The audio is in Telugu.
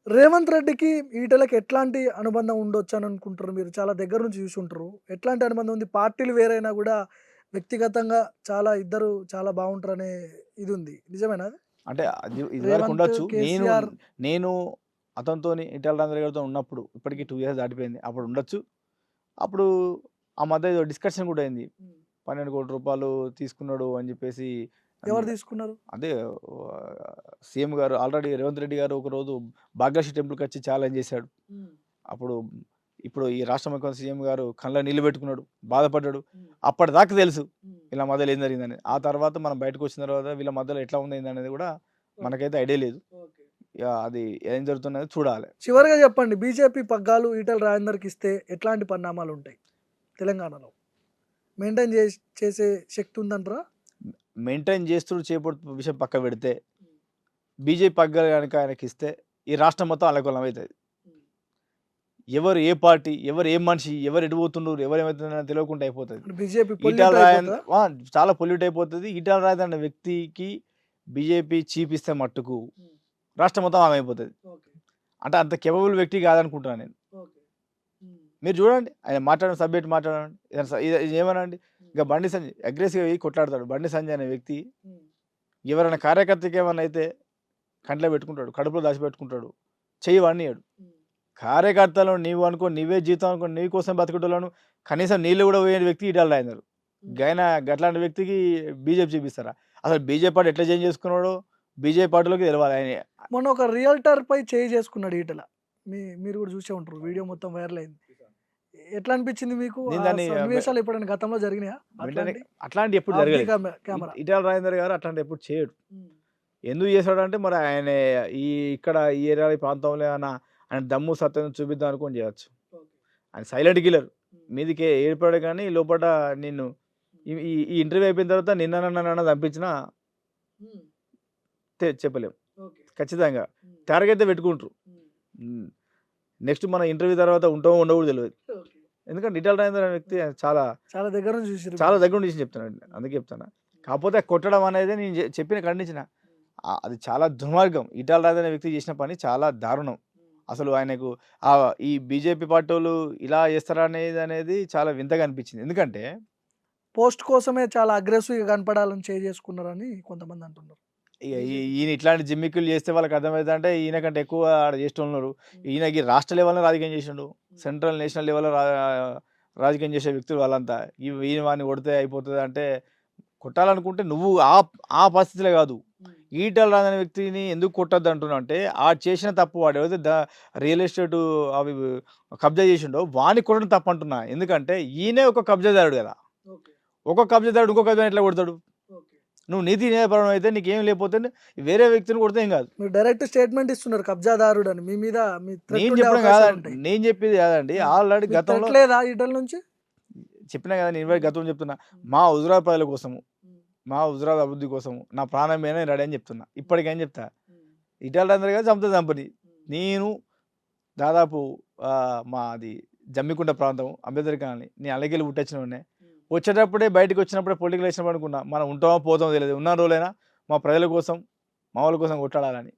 రేవంత్ రెడ్డికి ఈటలకి ఎట్లాంటి అనుబంధం ఉండొచ్చు అని అనుకుంటారు మీరు? చాలా దగ్గర నుంచి చూసి ఉంటారు. ఎట్లాంటి అనుబంధం ఉంది? పార్టీలు వేరైనా గూడా వ్యక్తిగతంగా ఇద్దరు చాలా బావుంటారనే ఇది ఉంది. నిజమేనా అది? అంటే అది ఇదివరకు రేవంత్, ఉండొచ్చు. కేసీఆర్. నేను అతనితోని ఈటెల రాజేందర్ గారితో ఉన్నప్పుడు ఇప్పటికి 2 ఇయర్స్ దాటిపోయింది. అప్పుడు ఉండొచ్చు. అప్పుడు ఆ మధ్య ఏదో డిస్కషన్ కూడా అయింది. హ్మ్. 12,00,00,000 తీసుకున్నాడు అని చెప్పేసి ఎవరు తీసుకున్నారు? అదే సీఎం గారు ఆల్రెడీ రేవంత్ రెడ్డి గారు ఒకరోజు భాగ్యలక్ష్మి టెంపుల్‌కి వచ్చి ఛాలెంజ్ చేశాడు. హ్మ్. అప్పుడు ఇప్పుడు ఈ రాష్ట్ర ముఖ్యమంత్రి సీఎం గారు కళ్ళలో నీళ్లు పెట్టుకున్నాడు, బాధపడ్డాడు. హ్మ్. అప్పటిదాకా తెలుసు హ్మ్. వీళ్ళ మధ్యలో ఏం జరిగిందని. ఆ తర్వాత మనం బయటకు వచ్చిన తర్వాత వీళ్ళ మధ్యలో ఎట్లా ఉంది ఏందనేది కూడా మనకైతే ఐడియా లేదు. ఓకే. ఇక అది ఏం జరుగుతున్నది చూడాలి. చివరగా చెప్పండి. బీజేపీ పగ్గాలు ఈటల రాజేందర్‌కి ఇస్తే ఎట్లాంటి పరిణామాలుంటాయి తెలంగాణలో? మెయింటైన్ చేసే శక్తి ఉందంటారా? మెయింటైన్ చేస్తూ చేపడుతూ విషయం పక్క పెడితే బీజేపీ పగ్గాలు కనుక ఆయనకి ఇస్తే ఈ రాష్ట్రం మొత్తం అల్లకల్లం అవుతుంది. ఎవరు ఏ పార్టీ, ఎవరు ఏ మనిషి, ఎవరు ఎటు పోతుండ్రు, ఎవరు ఏమవుతుందని తెలియకుండా అయిపోతుంది. బీజేపీ ఈటల పొల్యూట్ రాజేందర్ అయిపోతదా? చాలా పొల్యూట్ అయిపోతుంది. ఈటల రాజేందర్ అనే వ్యక్తికి బీజేపీ చీఫ్ ఇస్తే మట్టుకు రాష్ట్రం మొత్తం ఆగమైపోతుంది. ఓకే. అంటే అంత కేపబుల్ వ్యక్తి కాదనుకుంటున్నాను నేను. ఓకే. మీరు చూడండి ఆయన మాట్లాడిన సబ్జెక్ట్ మాట్లాడండి, ఇది ఏమనండి. ఇక బండి సంజయ్ అగ్రెసివ్గా అయ్యి కొట్లాడతాడు. బండి సంజయ్ అనే వ్యక్తి ఎవరైనా కార్యకర్తకి ఏమన్నా అయితే కంట్లో పెట్టుకుంటాడు, కడుపులో దాచిపెట్టుకుంటాడు, చెయ్యి వాడినియాడు. కార్యకర్తలను నీవు అనుకో, నీవే జీతం అనుకో, నీ కోసం బతుకుటోళ్ళను కనీసం నీళ్ళు కూడా పోయే వ్యక్తి ఈటల రాజేందర్. గైనా గట్లాంటి వ్యక్తికి బీజేపీ చూపిస్తారా? అసలు బీజేపీ పార్టీ ఎట్లా చేంజ్ చేసుకున్నాడో బీజేపీ పార్టీలోకి తెలవాలి ఆయన. మొన్న ఒక రియల్టర్ పై చేయి చేసుకున్నాడు ఈటల. మీరు కూడా చూసే ఉంటారు. వీడియో మొత్తం వైరల్ అయింది. ఎట్లా అనిపించింది మీకు? నేను ఆ దాన్ని సన్నివేశాలు ఎప్పుడైనా గతంలో జరిగినాయా అట్లాంటి? అట్లాంటి ఎప్పుడు ఆఫ్ ది జరగలేదు. కెమెరా. ఈటల రాజేందర్ గారు అట్లాంటి ఎప్పుడు చేయడు. ఎందుకు చేశాడంటే మరి ఆయన ఇక్కడ ఈ ఏరియా ఈ ప్రాంతంలో ఏమైనా ఆయన దమ్ము సత్యం చూపిద్దాం అనుకొని చేయొచ్చు. ఆయన సైలెంట్ కిల్లర్. మీదికి ఏర్పడే కానీ లోపల నిన్ను ఈ ఇంటర్వ్యూ అయిపోయిన తర్వాత నిన్న చంపించినా చెప్పలేము. ఖచ్చితంగా టార్గెట్ అయితే పెట్టుకుంటారు. నెక్స్ట్ మన ఇంటర్వ్యూ తర్వాత ఉంటామో ఉండవు కూడా తెలియదు. ఎందుకంటే ఈటల రాజేందర్ అనే వ్యక్తి చాలా దగ్గర నుంచి చూసారు. చాలా దగ్గర నుంచి చెప్తానండి. అందుకే చెప్తాను. కాకపోతే కొట్టడం అనేది నేను చెప్పిన ఖండించిన అది చాలా దుర్మార్గం. ఈటల రాజేందర్ అనే వ్యక్తి చేసిన పని చాలా దారుణం. అసలు ఆయనకు ఈ బీజేపీ పార్టీ వాళ్ళు ఇలా చేస్తారా అనేది చాలా వింతగా అనిపించింది. ఎందుకంటే పోస్ట్ కోసమే చాలా అగ్రెసివ్గా కనపడాలని చేసుకున్నారని కొంతమంది అంటున్నారు. ఈయన ఇట్లాంటి జిమ్మిక్కులు చేస్తే వాళ్ళకి అర్థమవుతుంది. అంటే ఈయన కంటే ఎక్కువ ఆడ చేస్తున్నారు. ఈయనకి రాష్ట్ర లెవెల్లో రాజకీయం చేసిండు, సెంట్రల్ నేషనల్ లెవెల్లో రాజకీయం చేసే వ్యక్తులు వాళ్ళంతా. ఈయన వాడిని కొడితే అయిపోతుంది అంటే కొట్టాలనుకుంటే నువ్వు ఆ పరిస్థితిలో కాదు. ఈటల రాజేందర్ అనే వ్యక్తిని ఎందుకు కొట్టద్దు అంటున్నా అంటే ఆ చేసిన తప్పు వాడు ఏదైతే రియల్ ఎస్టేట్ అవి కబ్జా చేసిండో వాడిని కొట్టడం తప్పు అంటున్నా. ఎందుకంటే ఈయనే ఒక కబ్జాదారుడు కదా. ఒక కబ్జాదారుడు ఇంకో కబ్జా ఎట్లా కొడతాడు? నువ్వు నీతి న్యాయపరం అయితే నీకేం లేకపోతే వేరే వ్యక్తిని కొడితే ఏం కాదు. మీరు డైరెక్ట్ స్టేట్మెంట్ ఇస్తున్నారు కబ్జాదారుడు అని. మీ మీద నేను చెప్పడం కాదండి, నేను చెప్పేది కాదండి. ఆల్రెడీ గతంలో లేదా ఈటల నుంచి చెప్పినా కదా. నేను గతం చెప్తున్నా, మా హుజురాబాద్ ప్రజల కోసము, మా హుజురాబాద్ అభివృద్ధి కోసము నా ప్రాణం మీద రెడీ అని చెప్తున్నా. ఇప్పటికేం చెప్తా, ఈటల రాజేందర్ గారు చంపని నేను దాదాపు మాది జమ్మికుంట ప్రాంతం అంబేద్కర్ కాలనీ, నేను అలగిలి పుట్టొచ్చినవాడినే. వచ్చేటప్పుడే బయటకు వచ్చినప్పుడే పొలిటికల్ వేసినప్పుడు అనుకున్నా మనం ఉంటామో పోతామో తెలియదు. ఉన్న రోజులైనా మా ప్రజల కోసం మా వాళ్ళ కోసం కొట్లాడాలని.